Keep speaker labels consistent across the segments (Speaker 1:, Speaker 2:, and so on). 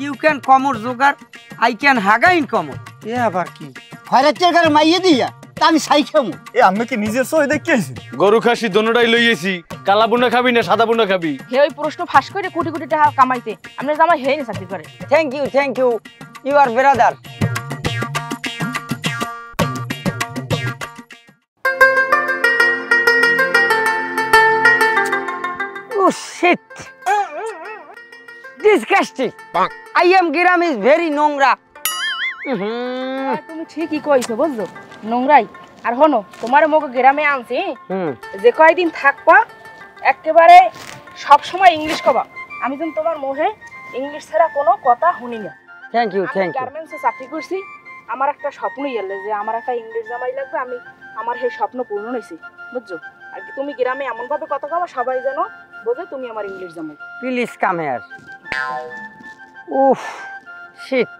Speaker 1: You can কমর জোগার, I can হাগা in কমর। এ আবার কি?
Speaker 2: খয়রাতের ঘরে মাইয়ে দিয়া তা আমি সাই খামু।
Speaker 3: এ আমি কি নিজের সই দেখিয়েছি?
Speaker 4: গরু খাসি দোনোটাই লইয়েছি, কালা বুনা খাবি না সাদা বুনা খাবি?
Speaker 5: হে ওই প্রশ্ন ফাঁস করে কোটি কোটি টাকা কামাইতে আপনার জামাই হেই না চাকরি করে।
Speaker 1: Thank you, you are brother. Oh shit! Disgusting! I am Giram is very নোংরা।
Speaker 5: তুমি ঠিকই কইছো বুঝছো, নোংরাই। আর হনো তোমার মগো গ্রামে আনছি, যে কয়দিন থাকবা একেবারে সব সময় ইংলিশ কবা। আমি যেন তোমার মুখে ইংলিশ ছাড়া কোনো কথা শুনি না।
Speaker 1: Thank you.
Speaker 5: গার্মেন্টসে চাকরি করছি, আমার একটা স্বপ্নই এলে যে আমার একটা ইংলিশ জামাই লাগবে। আমি আমার সেই স্বপ্ন পূর্ণ হয়েছি বুঝছো। আর তুমি গ্রামে এমন ভাবে কথা কবা সবাই যেন বোঝে তুমি আমার ইংলিশ জামাই।
Speaker 1: Please come here. উফ শিট,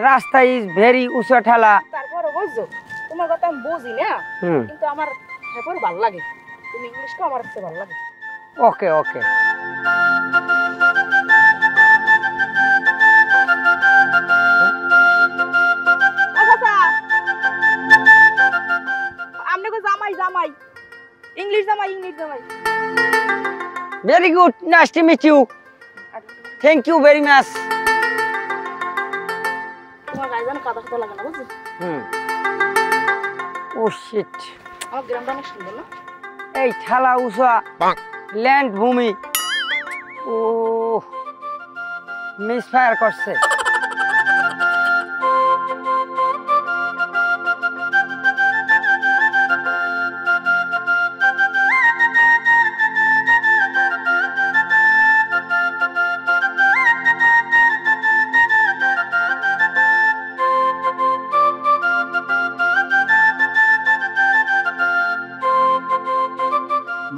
Speaker 1: রাস্তা ইজ ভেরি উঁচা ঠালা।
Speaker 5: তারপরে বুঝছো তোমার কথা আমি বুঝি না, কিন্তু আমার হেপর ভালো লাগে। তুমি ইংলিশটা আমার কাছে ভালো লাগে।
Speaker 1: ওকে ওকে।
Speaker 5: আমনে জামাই জামাই ইংলিশ জামাই ইংলিশ জামাই।
Speaker 1: Very good, nice to meet you. Thank you very much.
Speaker 5: তোমার গায়ে যেন কাদা কাদা লাগে না বুঝছো।
Speaker 1: ও শিট,
Speaker 5: আমার গ্রামটা অনেক সুন্দর না?
Speaker 1: এই ঠালা উঁচা ল্যান্ড ভূমি। ও মিস ফায়ার করছে।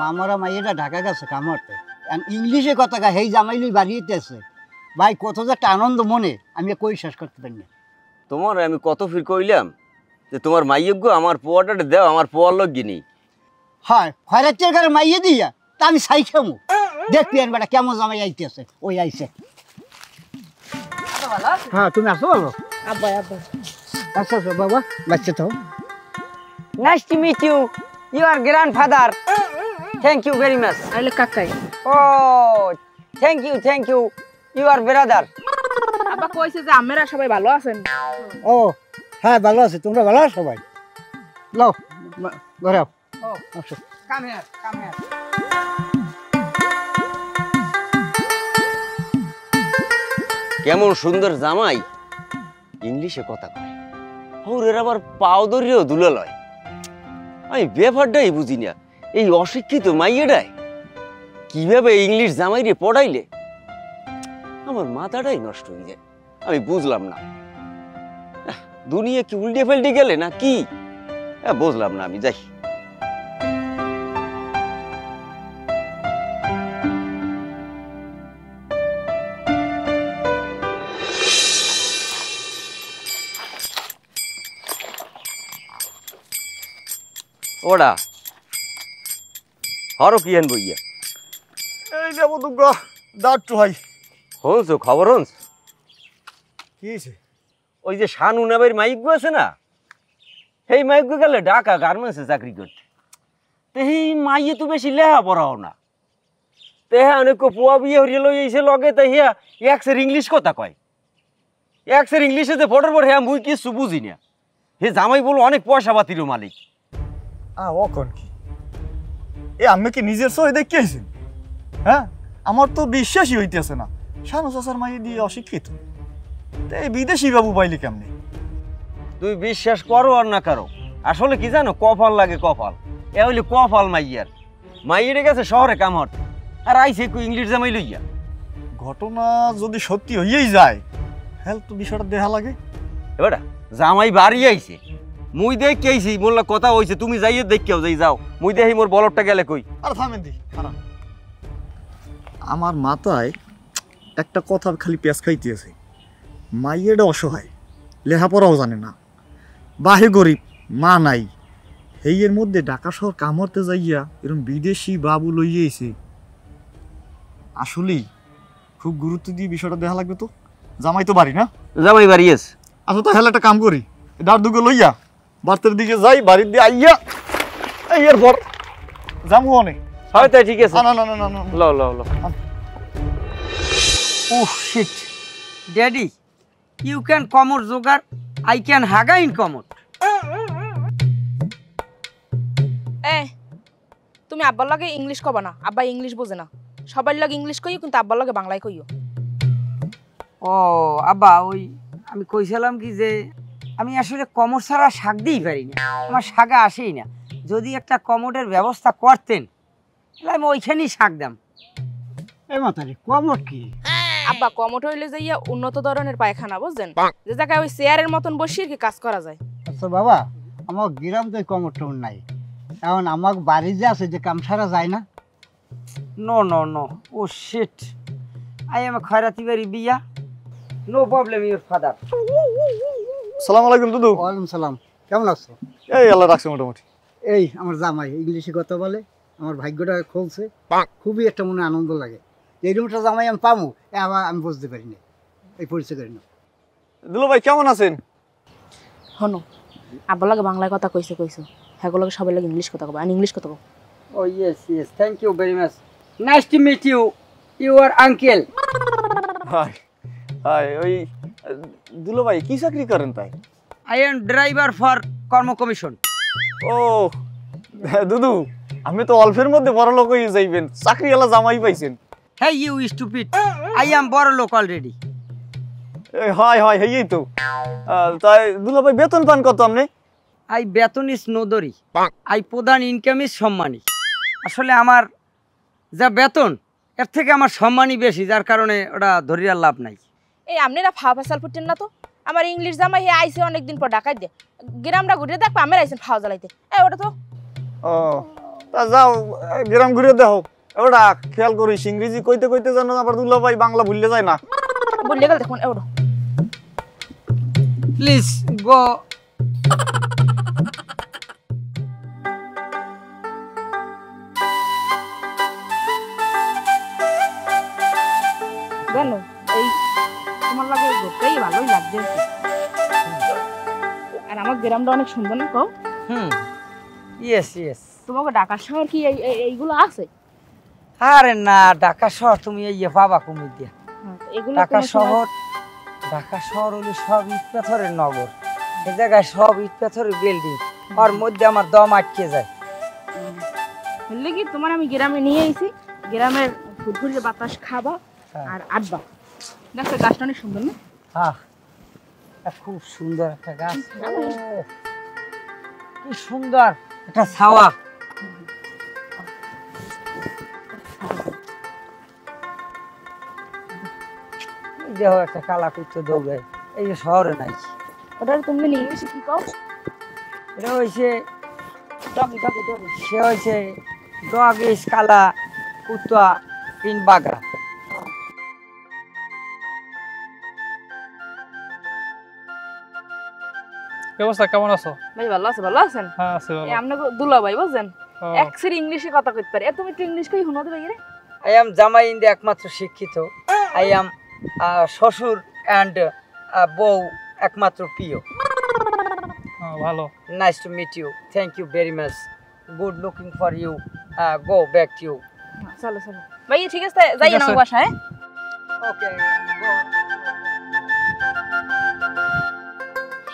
Speaker 2: মামারা মাইয়েটা ঢাকা গেছে কামড়তে, ইংলিশে কথা কা হেই জামাইলই বাড়িতেছে। ভাই কত যে একটা আনন্দ মনে, আমি কই শেষ করতে পারি না।
Speaker 6: তোমার আমি কত ফির কইলাম যে তোমার মাইয়জ্ঞ আমার পোয়াটা দেও, আমার পোয়ার লোক গিনি।
Speaker 2: হয় খয়রাতের ঘরে মাইয়ে দিয়া তা আমি সাই খামু। দেখবি আর বেটা কেমন জামাই আইতেছে। ওই আইছে। হ্যাঁ তুমি আসো বলো।
Speaker 5: আব্বা আব্বা
Speaker 2: আচ্ছা বাবা, বাচ্চা তো
Speaker 1: nice to meet you, you are grandfather. Thank you very much.
Speaker 5: আইলে কাকাই।
Speaker 1: Oh thank you, you are brother.
Speaker 5: আব্বা কইছে যে আমরা সবাই ভালো আছেন।
Speaker 2: ও হ্যাঁ ভালো আছে, তোমরা ভালো আছো সবাই? লও ঘরে আও।
Speaker 1: Come here.
Speaker 6: কেমন সুন্দর জামাই, ইংলিশে কথা কয়। ওর আবার পাও ধরিয়েও দুলে লয়। আমি ব্যাপারটাই বুঝি না, এই অশিক্ষিত মাইয়েটাই কিভাবে ইংলিশ জামাইরে পড়াইলে আমার মাথাটাই নষ্ট হয়ে যায়। আমি বুঝলাম না, দুনিয়া কি উল্টে ফেল্টে গেলে না কি বুঝলাম না। আমি যাই। ওরা হরো কি আনবো ইয়া?
Speaker 3: এই যাবো দুগা দাঁড়টু ভাই।
Speaker 6: হনস খবর হনস?
Speaker 3: কি হয়েছে?
Speaker 6: ওই যে শানু নামের মাইকগু আছে না, সেই মাইকগু গেলে ঢাকা গার্মেন্টসে চাকরি করতে। তো সেই মাইয়ে তো বেশি লেহা পড়াও না। তো হ্যাঁ অনেক পুয়া বিয়ে হরিয়ে লই এসে লগে, তো হ্যাঁ একসের ইংলিশ কথা কয়। একসের ইংলিশে যে ফটোর পর হ্যাঁ মুই কিছু বুঝি না। হে জামাই বলো অনেক পয়সা পাতিরও মালিক।
Speaker 3: অকন কি এ আমি কি নিজের সই দেখিয়েছি? হ্যাঁ আমার তো বিশ্বাসই হইতেছে না, শানু চাচার মাইয়ে দিয়ে অশিক্ষিত। এই বিদেশি বাবু পাইলি কেমনি?
Speaker 6: তুই বিশ্বাস করো আর না করো, আসলে কি জানো, কপাল লাগে কপাল। এ হইলে কপাল মাইয়ার। মাইয়ের গেছে শহরে কাম হতে, আর আইসে ইংলিশ জামাই লইয়া।
Speaker 3: ঘটনা যদি সত্যি হইয়েই যায়, হেল তো বিষয়টা দেখা লাগে।
Speaker 6: এবার জামাই বাড়ি আইছে, মুই দেখি আইছি, মোল্লা কথা হইছে, তুমি যাইয়ে দেখেও যাই যাও। মুই দেখি মোর বলরটা গেলে কই।
Speaker 3: আর থামেন দি, আমার মাথায় একটা কথা খালি পেঁচ খাইতেছে। মাইয়েটা অসহায়, লেখাপড়াও জানে না, বাহে গরিব, মা নাই। এর মধ্যে ঢাকা শহর কামড়তে যাইয়া এরকম বিদেশি বাবু লইয়েছে। আসলেই খুব গুরুত্ব দিয়ে বিষয়টা দেখা লাগবে তো। জামাই তো বাড়ি না?
Speaker 6: জামাই বাড়ি আছে।
Speaker 3: আচ্ছা তাহলে একটা কাম করি, ডার দুটো লইয়া বাড়ির দিকে যাই, বাড়ির দিয়ে আইয়া এই এরপর যাবো অনেক।
Speaker 6: হয় তাই, ঠিক আছে।
Speaker 3: না না না না না
Speaker 6: ল ল ল।
Speaker 1: Oh shit. Daddy, you can commode jogar, I can haga in commode.
Speaker 5: এ তুমি আব্বার লগে ইংলিশ কবা না, আব্বা ইংলিশ বোঝে না। সবার লগে ইংলিশ কইও, কিন্তু আব্বার লগে বাংলায় কইও।
Speaker 1: ও আব্বা, ওই আমি কইছিলাম কি যে আমি আসলে কমোড ছাড়া শাক দিই পারি না, আমার শাকে আসেই না। যদি একটা কমোডের ব্যবস্থা করতেন তাহলে আমি ওইখানেই শাক দাম।
Speaker 2: এই মাতারি কমট কি?
Speaker 5: আব্বা কমোড হইলে যাইয়া উন্নত ধরনের পায়খানা, বুঝছেন, যে জায়গায় ওই চেয়ারের মতন বসিয়ে কি কাজ করা যায়।
Speaker 2: আচ্ছা বাবা, আমার গ্রাম তো কমট টমট নাই, এখন আমার বাড়ি যে আছে যে কাম সারা যায় না।
Speaker 1: No no no, oh shit, I am খয়রাতি বাড়ি বিয়া, নো প্রবলেম ইউর ফাদার।
Speaker 3: সালাম আলাইকুম দুদু।
Speaker 2: ওয়ালাইকুম সালাম, কেমন আছো?
Speaker 3: এই আল্লাহ রাখছে মোটামুটি।
Speaker 2: এই আমার জামাই ইংলিশে কথা বলে, আমার ভাগ্যটা খুলছে, খুবই একটা মনে আনন্দ লাগে। এই রুমটা জামাই আমি পাবো আবার আমি বুঝতে পারি না, এই পরিচয় করি না।
Speaker 3: দুলো ভাই কেমন আছেন?
Speaker 5: হনো আব্বার লগে বাংলায় কথা কইছো, হ্যাঁ লগে সবার লগে ইংলিশ কথা কবা, আর ইংলিশ কথা কও।
Speaker 1: Oh yes yes, thank you very much, nice to meet you, your uncle.
Speaker 3: Hi hi, ওই দুলো ভাই কি চাকরি করেন তাই?
Speaker 1: আই এম ড্রাইভার ফর কর্ম কমিশন।
Speaker 3: ও দুদু, আমি তো অল্পের মধ্যে বড় লোক হয়ে যাইবেন, চাকরিওয়ালা জামাই পাইছেন।
Speaker 1: Hey you stupid, I am বড় লোক already.
Speaker 3: হয় হয় এই তো। তাই দুলো ভাই বেতন পান কত আপনি?
Speaker 1: I বেতন ইস নদরি, I প্রধান ইনকাম ইস সম্মানী। আসলে আমার যা বেতন এর থেকে আমার সম্মানই বেশি, যার কারণে ওটা ধরিয়া লাভ নাই।
Speaker 5: এই আপনারা ফাও ফেসাল ফুটেন না তো। আমার ইংলিশ জামাই হে আইছে অনেকদিন পর ঢাকায় দে, গ্রামটা ঘুরে দেখবা আমার আইছেন ফাও জ্বালাইতে। ওটা তো
Speaker 3: ও তা যাও গ্রাম ঘুরে দেখো, ওটা খেয়াল করিস ইংরেজি কইতে কইতে জানো আবার দুলো ভাই বাংলা ভুললে যায় না।
Speaker 5: বললে গেল দেখুন ওটা।
Speaker 1: Please go.
Speaker 5: জানো এই তোমার লাগে ঘুরতেই ভালোই লাগছে, আর আমার গ্রামটা অনেক সুন্দর না কও?
Speaker 1: Yes yes.
Speaker 5: তোমাকে ঢাকা শহর কি এইগুলো আছে?
Speaker 1: আরে না, ঢাকা শহর তুমি এই পাবা কুমির দিয়া।
Speaker 5: এগুলো
Speaker 1: ঢাকা শহর, ঢাকা শহর হলো সব ইট পাথরের নগর, এই জায়গায় সব ইট পাথরের বিল্ডিং, ওর মধ্যে আমার দম আটকে যায়।
Speaker 5: বুঝলে কি, তোমার আমি গ্রামে নিয়ে আইছি, গ্রামের ফুটফুটে বাতাস খাবা আর আড্ডা। দেখো গাছটা অনেক সুন্দর না?
Speaker 1: হ্যাঁ, খুব সুন্দর একটা গাছ, কি সুন্দর একটা ছাওয়া। দেখো একটা কালা কুত্তে দৌড়ায়, এই যে শহরে নাই।
Speaker 5: ওটা তুমি ইংলিশে কি কও?
Speaker 1: এটা হয়েছে
Speaker 5: ডগি ডগি ডগি।
Speaker 1: সে হয়েছে ডগ ইস কালা কুত্তা ইন বাগা।
Speaker 7: কি অবস্থা, কেমন আছো?
Speaker 5: ভাই ভালো আছে, ভালো আছেন?
Speaker 7: হ্যাঁ আছি ভালো।
Speaker 5: এই আপনাকে দুলা ভাই বুঝছেন,
Speaker 7: ও,
Speaker 5: এক্সের ইংলিশে কথা কইতে পারে। তুমি একটু ইংলিশ কই হুনো দেবে রে?
Speaker 1: আই এম জামাই ইন্দে একমাত্র শিক্ষিত, আই এম শ্বশুর অ্যান্ড বউ একমাত্র প্রিয়।
Speaker 7: ভালো।
Speaker 1: Nice to meet you, thank you very much, good looking for you, go back to you.
Speaker 5: চলো চলো ভাই, ঠিক আছে যাই না বাসায়।
Speaker 1: ওকে।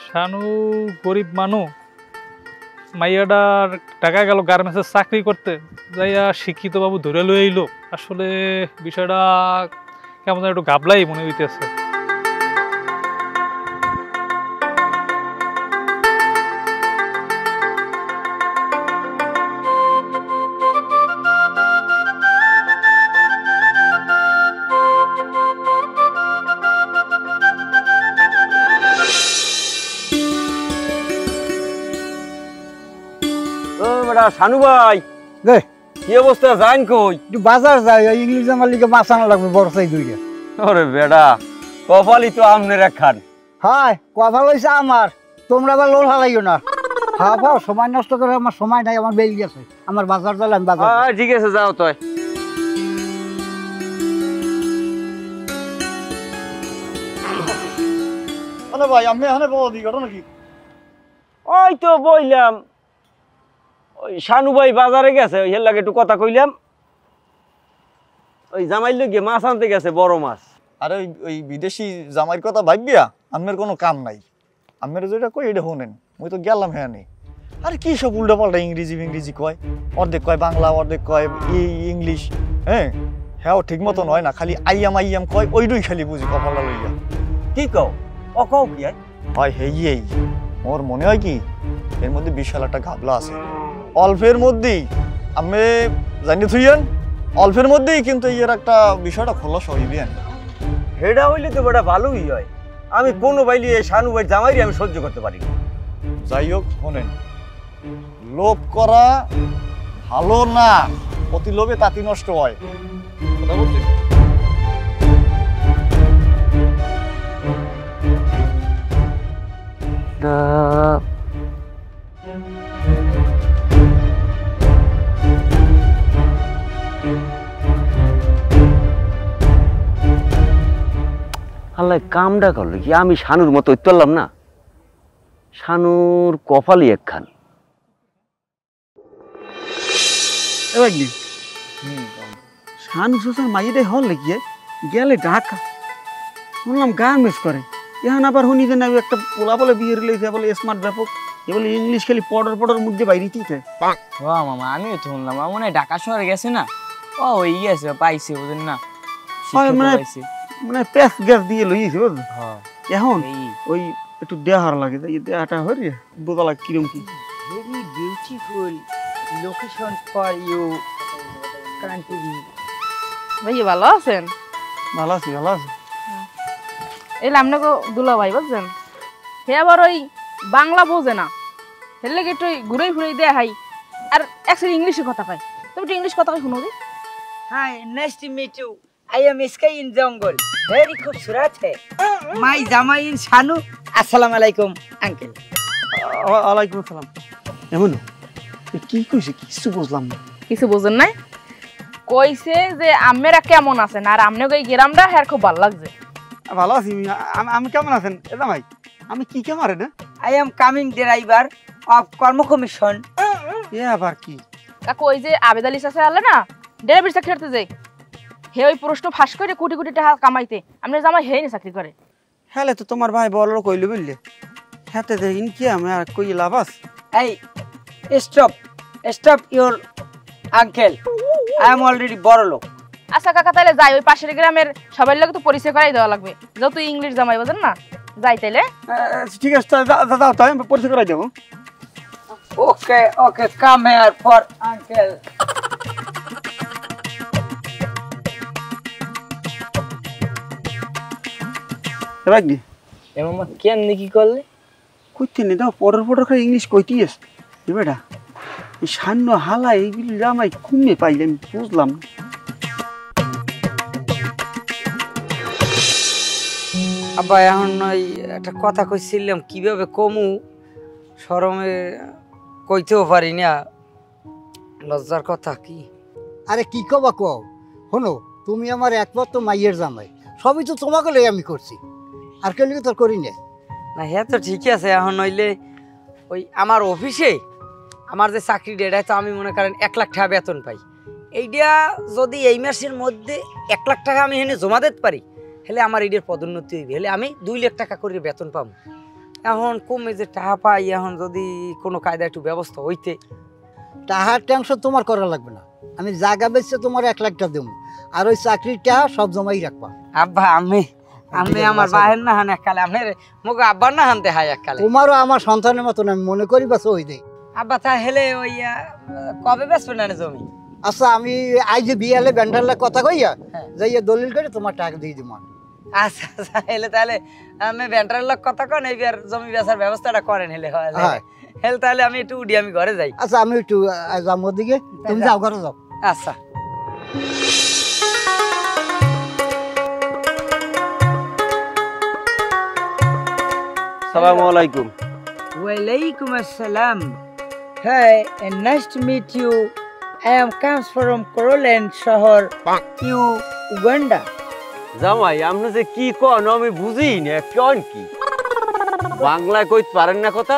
Speaker 7: শানু গরিব মানুষ, মাইয়াডার টাকা গেল গার্মেন্টসের চাকরি করতে যাইয়া শিক্ষিত বাবু ধরে লই আইলো। আসলে বিষয়টা কেমন যেন একটু গাবলাই মনে হইতেছে।
Speaker 6: শানু ভাই,
Speaker 2: দে
Speaker 6: কি অবস্থা, যাইন কই?
Speaker 2: একটু বাজার যাই, ওই ইংলিশ আমার লিগে মাছ আনা লাগবে বড় সাইজ দুইটা।
Speaker 6: ওরে বেডা, কপালই তো আমনের একখান।
Speaker 2: হাই কথা লইছে আমার, তোমরা আবার লোল হালাইও না। খাওয়া খাও, সময় নষ্ট করে আমার সময় নাই, আমার বেল গেছে, আমার বাজার যাইলে আমি বাজার।
Speaker 6: ঠিক আছে যাও তুই।
Speaker 3: এখানে ভাই আপনি এখানে বলো দি ঘটনা কি?
Speaker 6: ওই তো বইলাম ওই শানু ভাই বাজারে গেছে ওই হের লাগে একটু কথা কইলাম ওই জামাই লোক গিয়ে মাছ আনতে গেছে বড় মাছ
Speaker 3: আরে ওই বিদেশি জামাইয়ের কথা ভাবিয়া আমার কোনো কাম নাই আমার যেটা কই এটা শুনেন মুই তো গেলাম হ্যাঁ নেই আরে কি সব উল্টা পাল্টা ইংরেজি কয় অর্ধেক কয় বাংলা অর্ধেক কয় ইংলিশ হ্যাঁ হ্যাঁ ঠিক মতন হয় না খালি আইয়াম কয় ওইটুই খালি বুঝি কপালটা লইয়া
Speaker 6: কি কও ও কও কি
Speaker 3: হয় হেই মোর মনে হয় কি এর মধ্যে বিশাল একটা ঘাবলা আছে অল্পের মধ্যেই আমি জানি থুইয়েন অল্পের মধ্যেই কিন্তু এর একটা বিষয়টা খোলস হইবেন
Speaker 6: হেডা হইলে তো বড় ভালোই হয় আমি কোনো বাইলি এই শানু ভাই জামাইরি আমি সহ্য করতে পারি না
Speaker 3: যাই হোক শোনেন লোভ করা ভালো না অতি লোভে তাঁতি নষ্ট হয় কথা বলছি
Speaker 6: আল্লাহ কামটা করলো কি আমি শানুর মতো উত্তরলাম না শানুর কপালই একখান
Speaker 2: শানু শ্বশুর মাইয়াটাই হল গিয়ে গেলে ঢাকা শুনলাম গার্মেন্টস করে এখন আবার শুনি যে না একটা পোলা বলে বিয়ে রিলেছে বলে স্মার্ট ব্যাপক এ বলে ইংলিশ খালি পড়ার মধ্যে বাইরেতেই থাকে
Speaker 8: মামা আমিও তো শুনলাম আমার মনে হয় ঢাকা শহরে গেছে না ও ওই গেছে পাইছে বুঝেন না
Speaker 2: মানে প্যাস গ্যাস দিয়ে লইয়েছে বুঝলি এখন ওই একটু দেহার লাগে এই দেহাটা হয়ে বোঝা লাগে কিরম কি
Speaker 1: very beautiful location for you country
Speaker 5: ভাইয়া ভালো আছেন?
Speaker 2: ভালো আছি
Speaker 5: এলে আপনাকে দুলা ভাই বুঝছেন হে আবার ওই বাংলা বোঝে না হেলে একটু ঘুরে ঘুরে দেয় হাই আর একসাথে ইংলিশে কথা কয় তুমি একটু ইংলিশ কথা কয় শুনো দি
Speaker 1: hi nice to meet you I am sky in jungle very खूबसूरत है माय জামাই ইন শানু আসসালামু আলাইকুম আঙ্কেল
Speaker 2: ওয়ালাইকুম আসসালাম এমন কি কইছে কিছু বুঝলাম না
Speaker 5: কিছু বুঝেন নাই কইছে যে আম্মেরা কেমন আছেন আর আমনে ওই গ্রামটা হের খুব ভালো লাগছে
Speaker 2: ভালো আছি আমি কেমন আছেন এ জামাই আমি কি কেমন রে
Speaker 1: I am coming driver of কর্ম কমিশন
Speaker 2: এ আবার কি
Speaker 5: কাকু ওই যে আবেদ আলী চাচা আলে না ড্রাইভার চাকরি করতে যাই হে ওই প্রশ্ন ফাঁস করে কোটি কোটি টাকা কামাইতে আমনে জামাই হেই না চাকরি করে
Speaker 2: হেলে তো তোমার ভাই বড় কইলো বললে হাতে দেখিন কি আমি আর কই লাভাস
Speaker 1: এই stop your uncle I am already বড় লোক
Speaker 5: আচ্ছা কাকা তাহলে যাই ওই পাশের গ্রামের সবার লোক তো পরিচয় করাই দেওয়া লাগবে যত ইংলিশ জামাই বোঝেন না যাই তাইলে
Speaker 2: ঠিক আছে দাও তাই আমি পরিচয় করাই দেবো
Speaker 1: ওকে ওকে কাম হিয়ার ফর আঙ্কেল
Speaker 2: এবার কি
Speaker 8: এ মামা কেমনি কি করলে
Speaker 2: কইতে নি দাও পড়র করে ইংলিশ কইতিস বেটা এই সান্ন হালা এইগুলি জামাই কমে পাইলে আমি বুঝলাম
Speaker 1: আব্বা এখন ওই একটা কথা কইছিলাম কিভাবে কমু শরমে কইতেও পারি না লজ্জার কথা কি
Speaker 2: আরে কি কবা কও শোনো তুমি আমার একমাত্র মাইয়ের জামাই সবই তো তোমাকে লই আমি করছি আর কেউ তো করি না
Speaker 1: না হ্যাঁ তো ঠিকই আছে এখন নইলে ওই আমার অফিসে আমার যে চাকরি ডেটায় তো আমি মনে করেন 1 লাখ টাকা বেতন পাই এইটা যদি এই মাসের মধ্যে 1 লাখ টাকা আমি এনে জমা দিতে পারি হলে আমার এইটার পদোন্নতি হইবে হলে আমি 2 লাখ টাকা করে বেতন পাবো এখন কমে যে টাকা পাই এখন যদি কোনো কায়দা একটু ব্যবস্থা হইতে
Speaker 2: টাকার টেনশন তোমার করা লাগবে না আমি জায়গা বেচে তোমার 1 লাখ টাকা দেবো আর ওই চাকরির টাকা সব জমাই রাখবা
Speaker 1: আব্বা আমি আমার বাহের না হান এককালে আপনার মুখে আব্বার না হানতে হয় এককালে
Speaker 2: তোমারও আমার সন্তানের মতন আমি মনে করি বাস ওই দেই
Speaker 1: আব্বা তাহলে ওই কবে বেচবেন না জমি
Speaker 2: আচ্ছা আমি আজ যে বিয়ালে ব্যান্ডারলে কথা কইয়া যাইয়া দলিল করে তোমার টাকা দিয়ে দিব
Speaker 1: আচ্ছা আচ্ছা হেলে তাহলে আমি ব্যান্টারের লোক কথা কন এইবার জমি বেচার ব্যবস্থাটা করেন হেলে হেলে তাহলে আমি একটু উঠি আমি ঘরে যাই
Speaker 2: আচ্ছা আমি একটু যাবো দিকে তুমি যাও ঘরে যাও
Speaker 1: আচ্ছা
Speaker 6: আসসালামু আলাইকুম
Speaker 1: ওয়ালাইকুম আসসালাম hi and nice to meet you I am comes from Koroland শহর ইউ উগান্ডা
Speaker 6: জামাই আপনি যে কি কোন আমি বুঝি না কোন কি বাংলায় কইতে পারেন না কথা?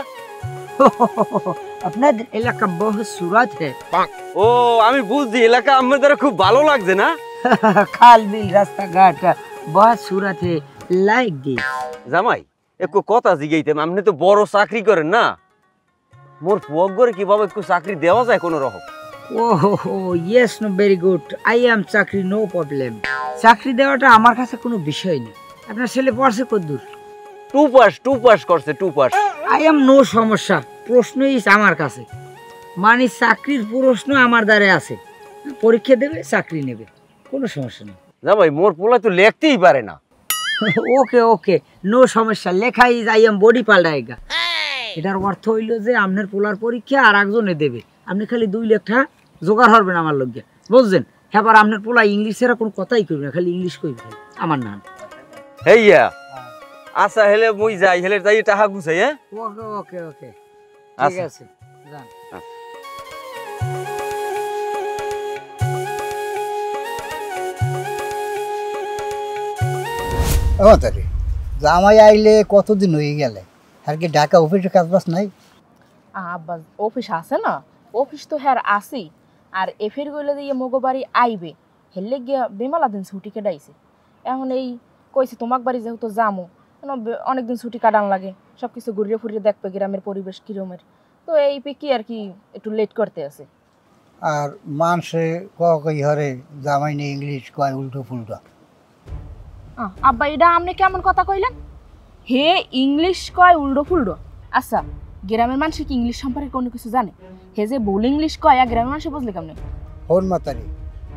Speaker 1: আপনাদের এলাকা বহু সুরাত হে।
Speaker 6: ও আমি বুঝছি, এলাকা আমাদের খুব ভালো লাগছে না?
Speaker 1: খাল বিল রাস্তাঘাট বহুত সুরাত হে, লাইক দিস।
Speaker 6: জামাই একটু কথা জিগাইতাম, আপনি তো বড় চাকরি করেন না, মোর পুয়াক করে কিভাবে একটু চাকরি দেওয়া যায় কোনো রকম?
Speaker 1: Oh, yes, no, very good. I am চাকরি, no problem. চাকরি দেওয়াটা আমার কাছে কোনো বিষয় নেই। আপনার ছেলে পড়ছে কতদূর?
Speaker 6: 2 পাস করছে, 2 পাস।
Speaker 1: I am no সমস্যা, প্রশ্নই আমার কাছে, মানে চাকরির প্রশ্ন আমার দ্বারে আছে, পরীক্ষা দেবে চাকরি নেবে, কোনো সমস্যা নেই।
Speaker 6: জামাই মোর পোলা তো লিখতেই পারে না।
Speaker 1: ওকে ওকে, নো সমস্যা, লেখা ইজ আই এম বডি পাল্টাইগা। এটার অর্থ হইল যে আপনার পোলার পরীক্ষা আর একজনে দেবে, আপনি খালি 2 লাখ টাকা জোগাড় হবেন আমার লগে, বুঝছেন? হ্যাঁ, আপনার পোলা ইংলিশ ছাড়া কোনো কথাই কইবে না, খালি ইংলিশ কইবে আমার নাম।
Speaker 6: হেইয়া আচ্ছা, হেলে মুই যাই, হেলে যাই টাকা গুছাই। হ্যাঁ
Speaker 1: ওকে ওকে ওকে, ঠিক আছে, যান।
Speaker 9: তারে জামাই আইলে কতদিন হয়ে গেলে, আর কি ঢাকা অফিসে কাজ বাজ নাই?
Speaker 5: আব্বা অফিস আছে না, অফিস তো হ্যাঁ আসি, আর এফের গইলে দিয়ে মগো বাড়ি আইবে, হেললে গিয়া বেমালা দিন ছুটি কেটাইছে। এখন এই কইছে তোমাক বাড়ি যেহেতু যামো, অনেকদিন ছুটি কাটান লাগে, সব কিছু ঘুরিয়ে ফুরিয়ে দেখবে গ্রামের পরিবেশ কিরমের, তো এই কি আর কি একটু লেট করতে আছে।
Speaker 9: আর মানুষে কই হরে জামাই নেই ইংলিশ কয় উল্টো ফুলটা।
Speaker 5: আব্বা এটা আপনি কেমন কথা কইলেন? হে ইংলিশ কয় উল্টো ফুলডো? আচ্ছা, গ্রামের মানুষ কি ইংলিশ সম্পর্কে কোনো কিছু জানে? হে যে বল ইংলিশ কয় গ্রামের মানুষ বুঝলে কেমনে?
Speaker 9: হন মাতারি,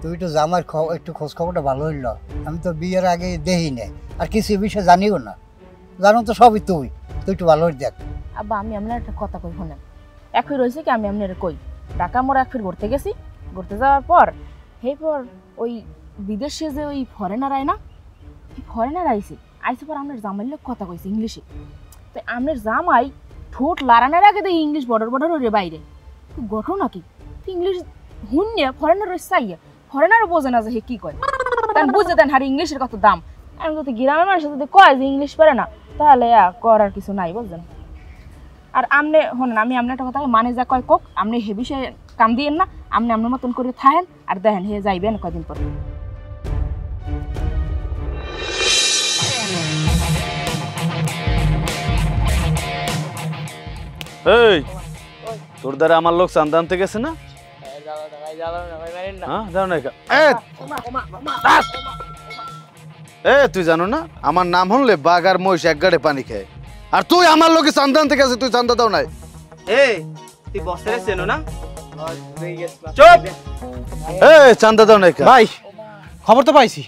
Speaker 9: তুই তো জামাই একটু খোঁজ খবরটা ভালো হইল, আমি তো বিয়ের আগে দেখি নাই, আর কিছু বিষয় জানিও না, জানো তো সবই তুই একটু ভালো দেখ।
Speaker 5: আব্বা আমি আপনার একটা কথা কই শোনেন, একই রয়েছে কি আমি আপনার কই, ঢাকা মোড় একফির ঘুরতে গেছি, ঘুরতে যাওয়ার পর পর ওই বিদেশে যে ওই ফরেনার আয় না, ফরেনার আইছে পর আপনার জামাইয়ের লোক কথা কইছে ইংলিশে, তো আপনার জামাই ঠোঁট লাড়ানোর আগে তো ইংলিশ বর্ডার ওরে বাইরে ঘটনা কি ইংলিশ হুন্যা ফরেনার চাইয়া, ফরেনারও বোঝে না যে হে কি কয়, তাই বুঝে দেন হারি ইংলিশের কত দাম। আমি যদি গ্রামের মানুষের যদি কয় যে ইংলিশ পারে না, তাহলে করার কিছু নাই, বুঝলেন? আর আপনি শোনেন, আমি আপনার একটা কথা মানে যা কয় কোক, আপনি হে বিষয়ে কাম দিয়েন না, আপনি আপনার মতন করে থাকেন আর দেখেন হে যাইবেন কদিন পর।
Speaker 4: এই তোর দ্বারা আমার লোক চান্দা আনতে গেছে না? তুই জানো না আমার নাম হলে বাঘ আর মহিষ এক গাড়ে পানি খায়, আর তুই আমার লোকে চান্দা আনতে গেছে, তুই চান্দা দাও নাই?
Speaker 8: তুই বসরে চেনো না?
Speaker 4: চুপ! চান্দা দাও নাই?
Speaker 2: ভাই খবর তো পাইছি,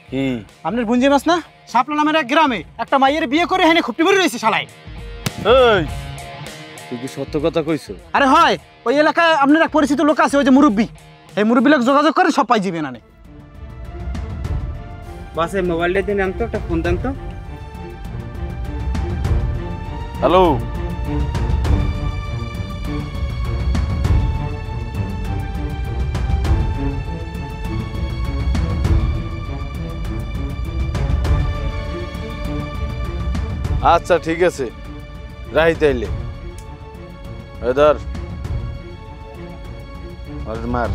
Speaker 4: কি
Speaker 2: আপনার বুঞ্জি মাছ না সাপলা নামের এক গ্রামে একটা মাইয়ের বিয়ে করে হেনে খুপটি ভরে রয়েছে শালায়।
Speaker 4: এই তুই কি সত্য কথা কইছো?
Speaker 2: আরে হয়, ওই এলাকায় আপনার এক পরিচিত লোক আছে, ওই যে মুরব্বী, এই মুরব্বী লোক যোগাযোগ করে সব পাই যাবেন। আনে
Speaker 8: বাস এই মোবাইলটা দিন আনতো, একটা ফোন দেন তো।
Speaker 4: হ্যালো, আচ্ছা ঠিক আছে, রাহি তাইলে এদার মার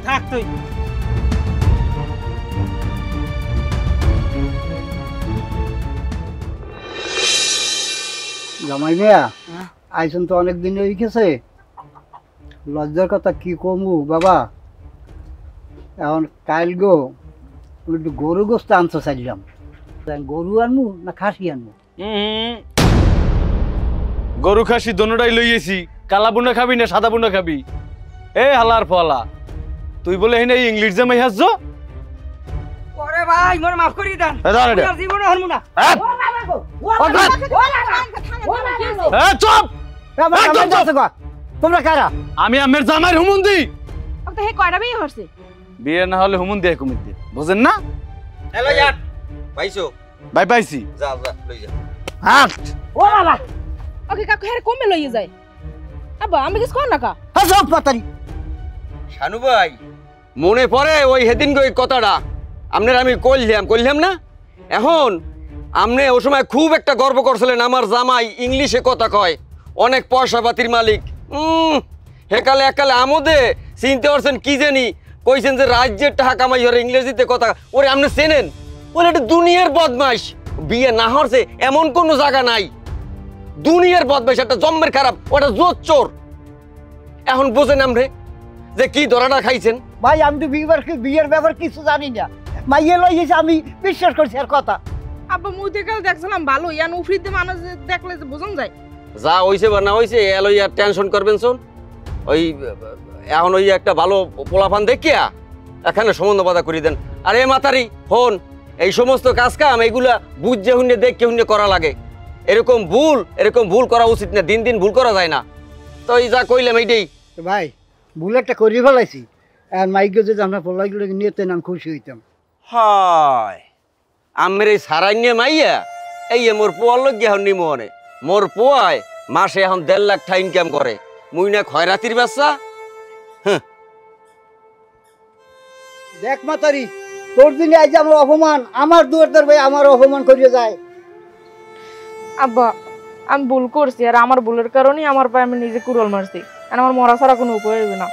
Speaker 2: থাক তুই।
Speaker 9: জামাই মিয়া আইসুন তো অনেক দিন হয়ে গেছে, লজ্জার কথা কি কমু বাবা। এখন কাল গো একটু গরু গোস্ত আনতে চাইলাম, গরু আনমু না খাসি আনমু?
Speaker 4: গরু খাসি দোনোটাই লইয়েছি, কালা বুনা খাবি না সাদা বুনা খাবি? এ হালার ফলা, তুই বলে হেনে ইংলিশ জামাই হাসছ?
Speaker 1: ওরে ভাই মোরে মাফ করি দেন, আর জীবনে হরমু না।
Speaker 4: চুপ!
Speaker 9: তোমরা কারা?
Speaker 4: আমি আমের জামাইর হুমুন্দি।
Speaker 5: তো হে কয়টা বিয়ে হচ্ছে?
Speaker 4: বিয়ে না হলে হুমুন দিয়ে কুমির দিয়ে, বুঝেন না?
Speaker 6: হ্যালো ইয়ার পাইছো?
Speaker 4: ভাই পাইছি,
Speaker 6: যা যা লই যা।
Speaker 4: হাট!
Speaker 1: ও বাবা,
Speaker 5: ওকে কাকু হ্যাঁ কমে লইয়ে যায়। আব্বা আমি কিছু কর না কা?
Speaker 9: হ্যাঁ সব পাতারি।
Speaker 6: শানু ভাই মনে পড়ে ওই হেদিন ওই কথাটা আপনার আমি কইলাম না? এখন আপনি ও সময় খুব একটা গর্ব করছিলেন আমার জামাই ইংলিশে কথা কয়, অনেক পয়সা পাতির মালিক। হেকালে একালে আমোদে চিনতে পারছেন কি জানি কইছেন যে রাজ্যের টাকা কামাই ওর ইংরেজিতে কথা। ওরে আপনি চেনেন? ওরে একটা দুনিয়ার বদমাইশ, বিয়ে না হরছে এমন কোনো জায়গা নাই। দুনিয়ার বদমাইশ, একটা জম্মের খারাপ, ওটা জোর চোর। এখন বোঝেন আপনি যে কি ধরাটা খাইছেন?
Speaker 9: ভাই আমি তো বিয়ের ব্যাপার কিছু জানি না, মাইয়ে লই গেছে আমি বিশ্বাস করছি আর কথা।
Speaker 5: আব্বা মুই কাল দেখছিলাম ভালো, ইয়ান উফরিতে মানুষ দেখলে যে বোঝন যায়।
Speaker 6: যা হইছে বা না হইছে এলই আর টেনশন করবেন শোন। ওই এখন ওই একটা ভালো পোলাপান দেখিয়া এখানে সম্বন্ধ বাধা করে দেন। আর এ মাতারি হন, এই সমস্ত কাজ কাম এইগুলা বুঝে হুন্যে দেখে হুন্যে করা লাগে। এরকম ভুল করা উচিত না, দিন দিন ভুল করা যায় না। তো এই যা কইলাম এইটাই।
Speaker 9: ভাই ভুল একটা করিয়ে ফেলাইছি, আর মাইকে যদি আমরা পোলাগুলোকে নিয়ে আমি খুশি হইতাম।
Speaker 6: হয় আমের এই সারাইনে মাইয়া এই মোর পোয়ার লোক এখন নিমনে মোর পোয়ায় মাসে এখন 1.5 লাখ টাকা ইনকাম করে। মুই না খয়রাতির বাচ্চা।
Speaker 9: দেখ মাতারি, তোর দিনে আজ আমার অপমান, আমার দুয়ার ভাই আমার অপমান করিয়ে যায়।
Speaker 5: আব্বা আমি ভুল করছি, আর আমার ভুলের কারণেই আমার পায়ে আমি নিজে কুড়াল মারছি, আর আমার মরা ছাড়া কোনো উপায় হবে না।